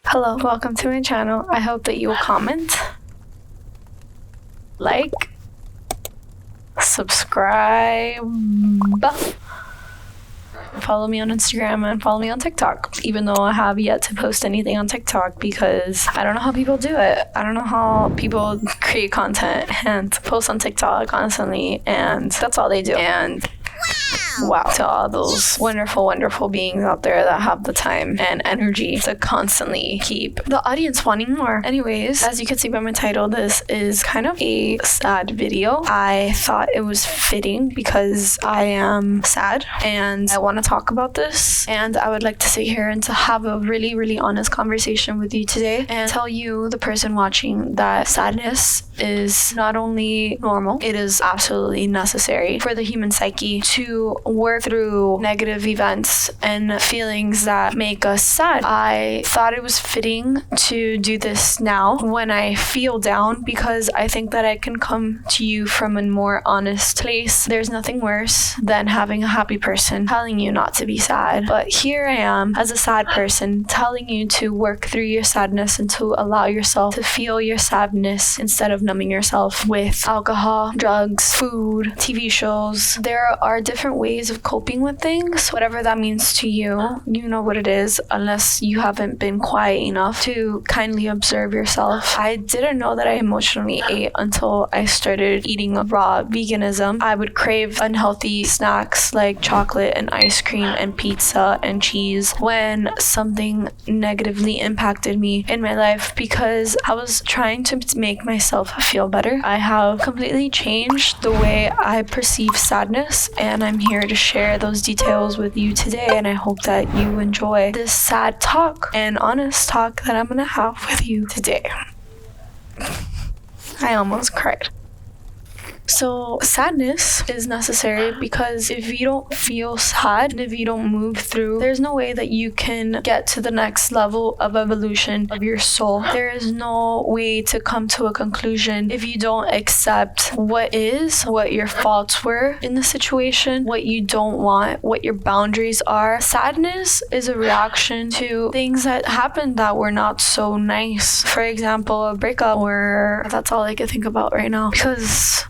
Hello, welcome to my channel. I hope that you will comment, like, subscribe, follow me on Instagram and follow me on TikTok, even though I have yet to post anything on TikTok because I don't know how people do it. I don't know how people create content and post on TikTok constantly, and that's all they do. And wow, to all those wonderful, wonderful beings out there that have the time and energy to constantly keep the audience wanting more. Anyways, as you can see by my title, this is kind of a sad video. I thought it was fitting because I am sad and I want to talk about this, and I would like to sit here and to have a really, really honest conversation with you today and tell you, the person watching, that sadness is not only normal, it is absolutely necessary for the human psyche to work through negative events and feelings that make us sad. I thought it was fitting to do this now when I feel down, because I think that I can come to you from a more honest place. There's nothing worse than having a happy person telling you not to be sad. But here I am as a sad person telling you to work through your sadness and to allow yourself to feel your sadness instead of numbing yourself with alcohol, drugs, food, TV shows. There are different ways of coping with things, whatever that means to you. You know what it is, unless you haven't been quiet enough to kindly observe yourself. I didn't know that I emotionally ate until I started eating raw veganism. I would crave unhealthy snacks like chocolate and ice cream and pizza and cheese when something negatively impacted me in my life, because I was trying to make myself feel better. I have completely changed the way I perceive sadness, and I'm here to share those details with you today, and I hope that you enjoy this sad talk and honest talk that I'm gonna have with you today. I almost cried. So sadness is necessary because if you don't feel sad and if you don't move through, there's no way that you can get to the next level of evolution of your soul. There is no way to come to a conclusion if you don't accept what is, what your faults were in the situation, what you don't want, what your boundaries are. Sadness is a reaction to things that happened that were not so nice. For example, a breakup, or that's all I can think about right now, because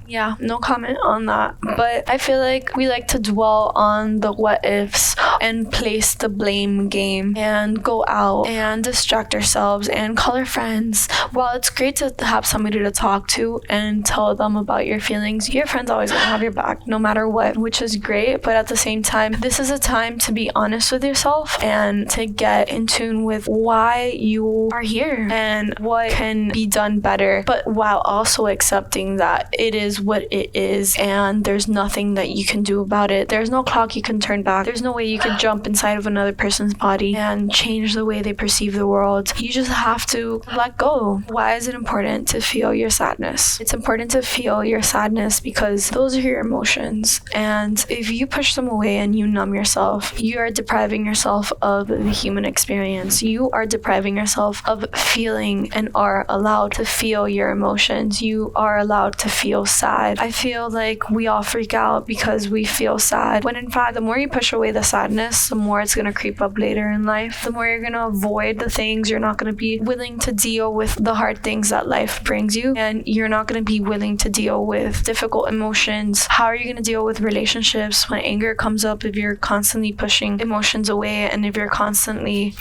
yeah, no comment on that. But I feel like we like to dwell on the what ifs and place the blame game and go out and distract ourselves and call our friends. While it's great to have somebody to talk to and tell them about your feelings, your friend's always gonna have your back no matter what, which is great. But at the same time, this is a time to be honest with yourself and to get in tune with why you are here and what can be done better, but while also accepting that it is what it is and there's nothing that you can do about it. There's no clock you can turn back. There's no way you can jump inside of another person's body and change the way they perceive the world. You just have to let go. Why is it important to feel your sadness? It's important to feel your sadness because those are your emotions, and if you push them away and you numb yourself, you are depriving yourself of the human experience. You are depriving yourself of feeling and are allowed to feel your emotions. You are allowed to feel sad. I feel like we all freak out because we feel sad, when in fact, the more you push away the sadness, the more it's going to creep up later in life. The more you're going to avoid the things, you're not going to be willing to deal with the hard things that life brings you, and you're not going to be willing to deal with difficult emotions. How are you going to deal with relationships when anger comes up if you're constantly pushing emotions away and if you're constantly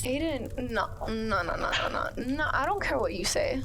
Aiden, no, I don't care what you say.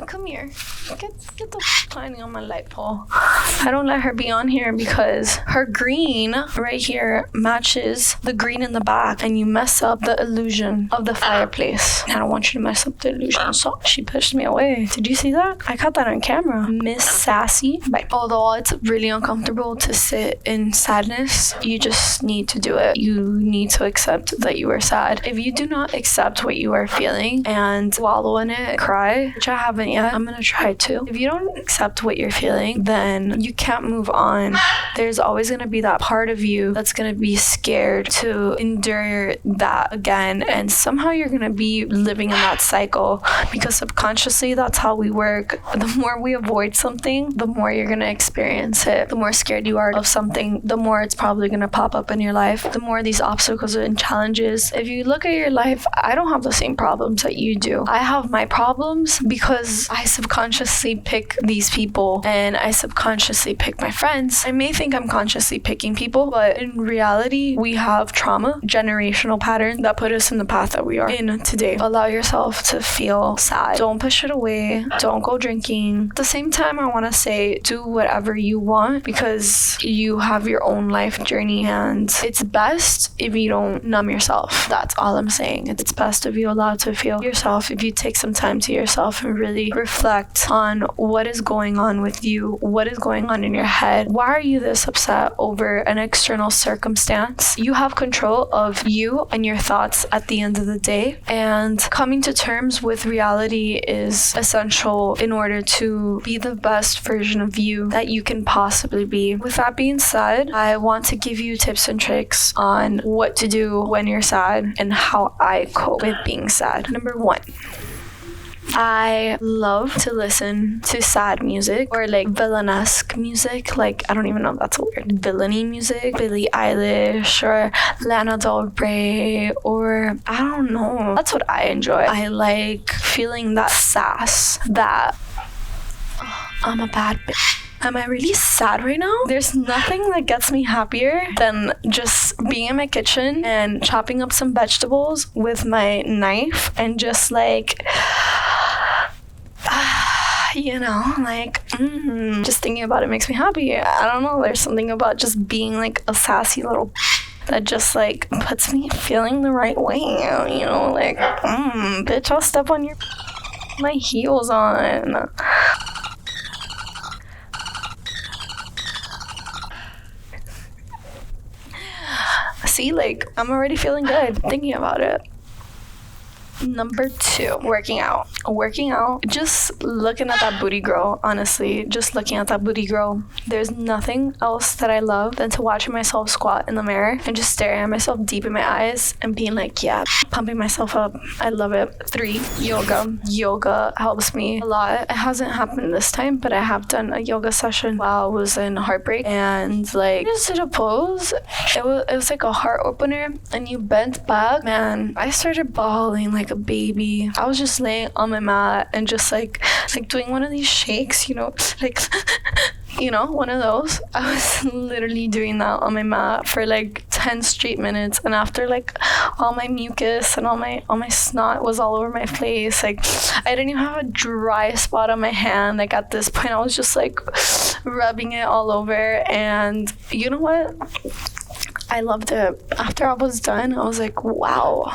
Come here. Get the tiny on my light pole. I don't let her be on here because her green right here matches the green in the back, and you mess up the illusion of the fireplace. I don't want you to mess up the illusion, so she pushed me away. Did you see that? I caught that on camera. Miss Sassy. Bye. Although it's really uncomfortable to sit in sadness, you just need to do it. You need to accept that you are sad. If you do not accept what you are feeling and wallow in it, cry, which I haven't yet, I'm gonna try to. If you don't accept accept what you're feeling, then you can't move on. There's always going to be that part of you that's going to be scared to endure that again, and somehow you're going to be living in that cycle, because subconsciously that's how we work. The more we avoid something, the more you're going to experience it. The more scared you are of something, the more it's probably going to pop up in your life. The more these obstacles and challenges. If you look at your life, I don't have the same problems that you do. I have my problems because I subconsciously pick these people, and I subconsciously pick my friends. I may think I'm consciously picking people, but in reality, we have trauma, generational patterns that put us in the path that we are in today. Allow yourself to feel sad. Don't push it away. Don't go drinking. At the same time, I want to say, do whatever you want, because you have your own life journey, and it's best if you don't numb yourself. That's all I'm saying. It's best if you allow to feel yourself, if you take some time to yourself and really reflect on what is going on with you, what is going on in your head. Why are you this upset over an external circumstance? You have control of you and your thoughts at the end of the day, and coming to terms with reality is essential in order to be the best version of you that you can possibly be. With that being said, I want to give you tips and tricks on what to do when you're sad and how I cope with being sad. Number 1. I love to listen to sad music, or like villainesque music, like I don't even know if that's a word, villainy music, Billie Eilish or Lana Del Rey, or I don't know. That's what I enjoy. I like feeling that sass, that I'm a bad bitch. Am I really sad right now? There's nothing that gets me happier than just being in my kitchen and chopping up some vegetables with my knife and just like, just thinking about it makes me happy. I don't know, there's something about just being like a sassy little that just like puts me feeling the right way, like, bitch, I'll step on my heels on. See, like, I'm already feeling good thinking about it. Number 2, working out. Just looking at that booty girl, honestly, just looking at that booty girl. There's nothing else that I love than to watching myself squat in the mirror and just staring at myself deep in my eyes and being like, yeah, pumping myself up. I love it. 3, yoga. Yoga helps me a lot. It hasn't happened this time, but I have done a yoga session while I was in heartbreak, and like, just did a pose. It was like a heart opener, and you bent back. Man, I started bawling like a baby. I was just laying on my mat and just like doing one of these shakes, like one of those. I was literally doing that on my mat for like 10 straight minutes, and after like all my mucus and all my snot was all over my face, like I didn't even have a dry spot on my hand. Like at this point I was just like rubbing it all over, and you know what? I loved it. After I was done, I was like, wow,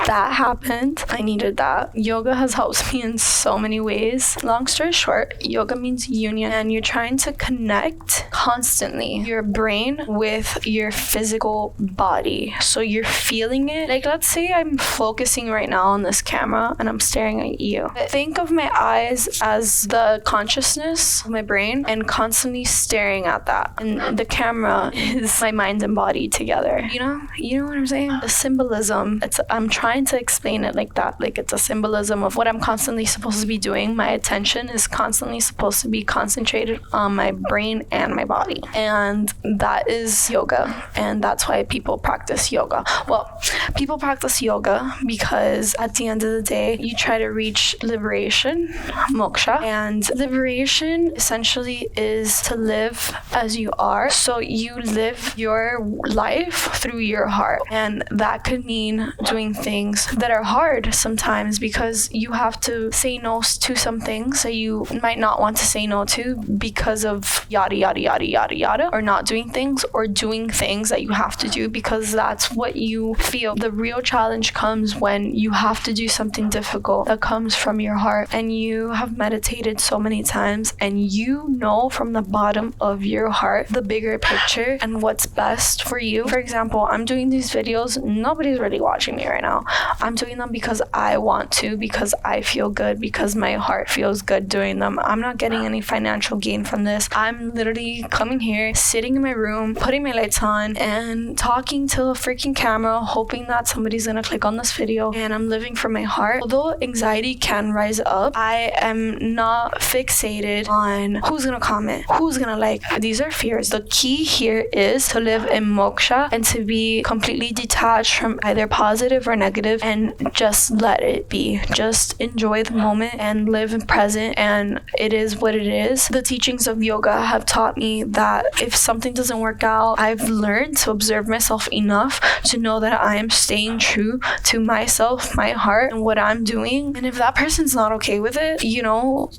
that happened. I needed that. Yoga has helped me in so many ways. Long story short, yoga means union, and you're trying to connect constantly your brain with your physical body. So you're feeling it. Like, let's say I'm focusing right now on this camera and I'm staring at you. Think of my eyes as the consciousness of my brain and constantly staring at that. And the camera is my mind and body together. You know what I'm saying? The symbolism. I'm trying to explain it like that. Like, it's a symbolism of what I'm constantly supposed to be doing. My attention is constantly supposed to be concentrated on my brain and my body. And that is yoga. And that's why people practice yoga. Well, people practice yoga because at the end of the day, you try to reach liberation, moksha. And liberation essentially is to live as you are. So you live your life through your heart, and that could mean doing things that are hard sometimes, because you have to say no to some things that you might not want to say no to because of yada yada yada yada yada, or not doing things, or doing things that you have to do because that's what you feel. The real challenge comes when you have to do something difficult that comes from your heart, and you have meditated so many times, and you know from the bottom of your heart the bigger picture and what's best just for you. For example, I'm doing these videos, nobody's really watching me right now. I'm doing them because I want to, because I feel good, because my heart feels good doing them. I'm not getting any financial gain from this. I'm literally coming here, sitting in my room, putting my lights on, and talking to a freaking camera, hoping that somebody's gonna click on this video, and I'm living from my heart. Although anxiety can rise up, I am not fixated on who's gonna comment, who's gonna like. These are fears. The key here is to live in moksha and to be completely detached from either positive or negative and just let it be. Just enjoy the moment and live in present, and it is what it is. The teachings of yoga have taught me that if something doesn't work out, I've learned to observe myself enough to know that I am staying true to myself, my heart, and what I'm doing. And if that person's not okay with it, you know,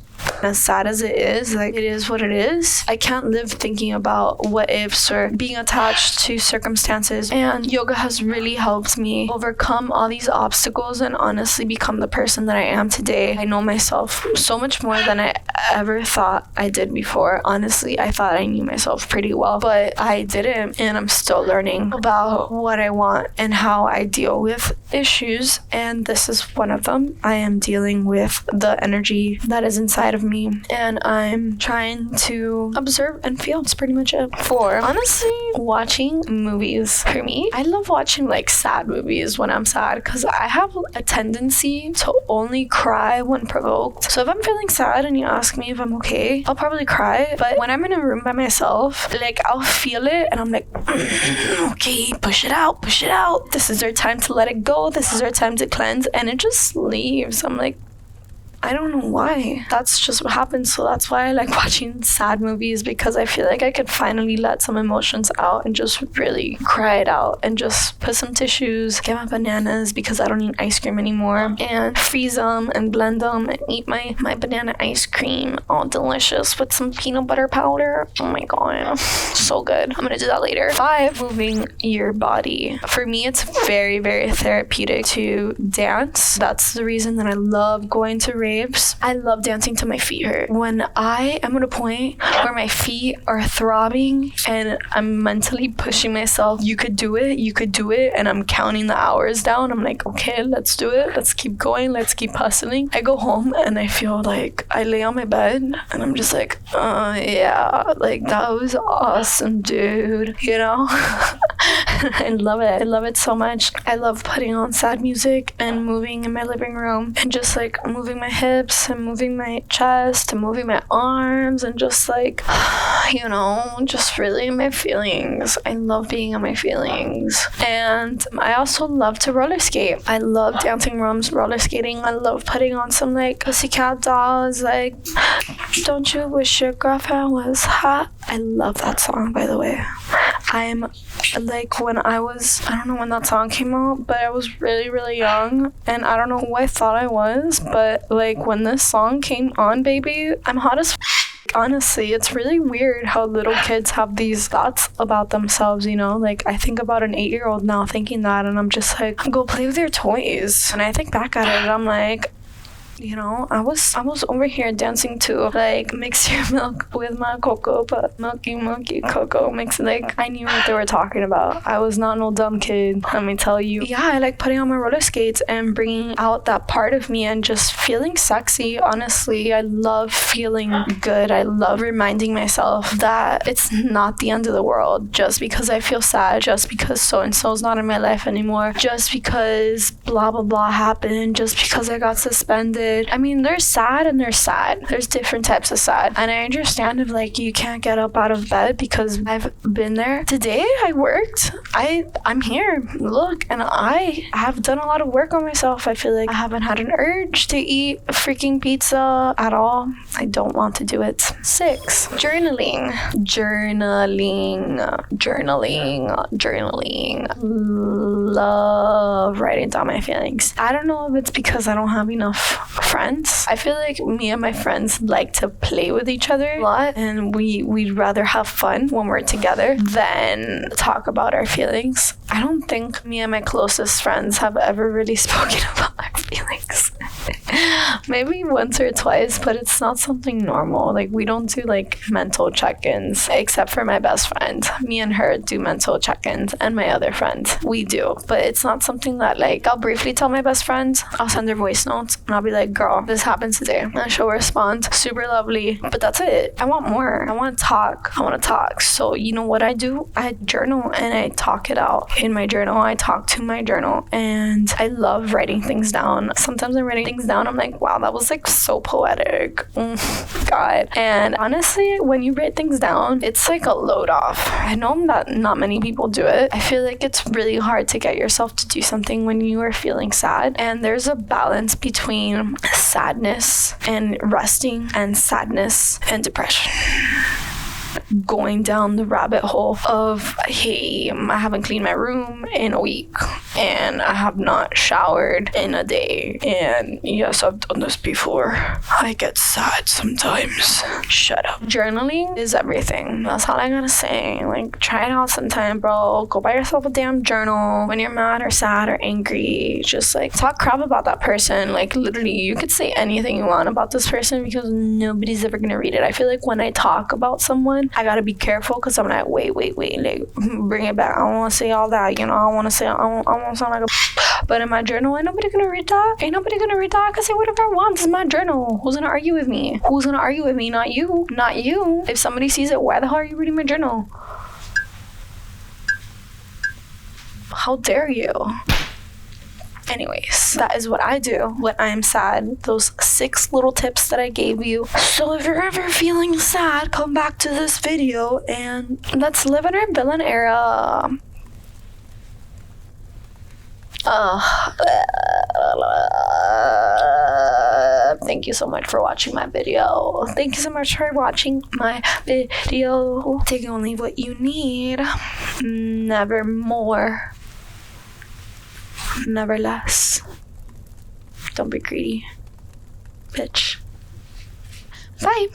as sad as it is, like, it is what it is. I can't live thinking about what ifs or being attached to circumstances. And yoga has really helped me overcome all these obstacles and honestly become the person that I am today. I know myself so much more than I ever thought I did before. Honestly, I thought I knew myself pretty well, but I didn't, and I'm still learning about what I want and how I deal with issues, and this is one of them. I am dealing with the energy that is inside of me, and I'm trying to observe and feel. It's pretty much it. For honestly, watching movies, for me, I love watching like sad movies when I'm sad, because I have a tendency to only cry when provoked. So if I'm feeling sad and you ask me if I'm okay, I'll probably cry. But when I'm in a room by myself, like, I'll feel it and I'm like, okay, push it out. This is our time to let it go. This is our time to cleanse, and it just leaves. I'm like, I don't know why. That's just what happens. So that's why I like watching sad movies, because I feel like I could finally let some emotions out and just really cry it out and just put some tissues, get my bananas because I don't eat ice cream anymore, and freeze them and blend them and eat my banana ice cream, all delicious with some peanut butter powder. Oh my god, so good. I'm gonna do that later. 5, moving your body. For me, it's very, very therapeutic to dance. That's the reason that I love going to raves. I love dancing till my feet hurt. When I am at a point where my feet are throbbing and I'm mentally pushing myself, you could do it, and I'm counting the hours down. I'm like, okay, let's do it. Let's keep going. Let's keep hustling. I go home and I feel like I lay on my bed and I'm just like, yeah, like, that was awesome, dude. You know? I love it. I love it so much. I love putting on sad music and moving in my living room and just like moving my hips and moving my chest and moving my arms and just like, you know, just really in my feelings. I love being in my feelings. And I also love to roller skate. I love dancing rooms, roller skating. I love putting on some like Pussycat Dolls, like, don't you wish your girlfriend was hot? I love that song, by the way. I'm like, when I don't know when that song came out, but I was really, really young, and I don't know who I thought I was, but like, when this song came on, baby, I'm hot as honestly. It's really weird how little kids have these thoughts about themselves, you know? Like, I think about an 8-year-old now thinking that, and I'm just like, go play with your toys. And I think back at it and I'm like, you know, I was over here dancing to like Mix Your Milk with My Cocoa, but milky cocoa mix. Like, I knew what they were talking about. I was not no dumb kid, let me tell you. Yeah, I like putting on my roller skates and bringing out that part of me and just feeling sexy. Honestly, I love feeling good. I love reminding myself that it's not the end of the world just because I feel sad, just because so and so's not in my life anymore, just because blah blah blah happened, just because I got suspended. I mean, there's sad and there's sad. There's different types of sad. And I understand if like you can't get up out of bed, because I've been there. Today I worked. I'm here. Look, and I have done a lot of work on myself. I feel like I haven't had an urge to eat a freaking pizza at all. I don't want to do it. 6, journaling. Love writing down my feelings. I don't know if it's because I don't have enough friends. I feel like me and my friends like to play with each other a lot, and we'd rather have fun when we're together than talk about our feelings. I don't think me and my closest friends have ever really spoken about our feelings. Maybe once or twice, but it's not something normal. Like, we don't do like mental check-ins, except for my best friend. Me and her do mental check-ins, and my other friend, we do. But it's not something that, like, I'll briefly tell my best friend, I'll send her voice notes, and I'll be like, girl, this happened today. And she'll respond, super lovely. But that's it. I want more. I want to talk. So you know what I do? I journal and I talk it out. In my journal, I talk to my journal, and I love writing things down. Sometimes I'm writing things down, I'm like, wow, that was like so poetic. God. And honestly, when you write things down, it's like a load off. I know that not many people do it. I feel like it's really hard to get yourself to do something when you are feeling sad. And there's a balance between sadness and resting and sadness and depression. Going down the rabbit hole of, hey, I haven't cleaned my room in a week, and I have not showered in a day, and yes, I've done this before. I get sad sometimes. Shut up. Journaling is everything. That's all I gotta say. Like, try it out sometime, bro. Go buy yourself a damn journal. When you're mad or sad or angry, just like talk crap about that person. Like, literally, you could say anything you want about this person because nobody's ever gonna read it. I feel like when I talk about someone, I gotta be careful because I'm like, wait, like, bring it back. I don't want to say all that, you know. I want to sound like a. But in my journal, ain't nobody gonna read that. I can say whatever I want. This is my journal. Who's gonna argue with me? Not you. If somebody sees it, why the hell are you reading my journal? How dare you? Anyways, that is what I do when I am sad. Those 6 little tips that I gave you. So if you're ever feeling sad, come back to this video and let's live in our villain era. Thank you so much for watching my video. Take only what you need. Never more. Never less. Don't be greedy, bitch. Bye.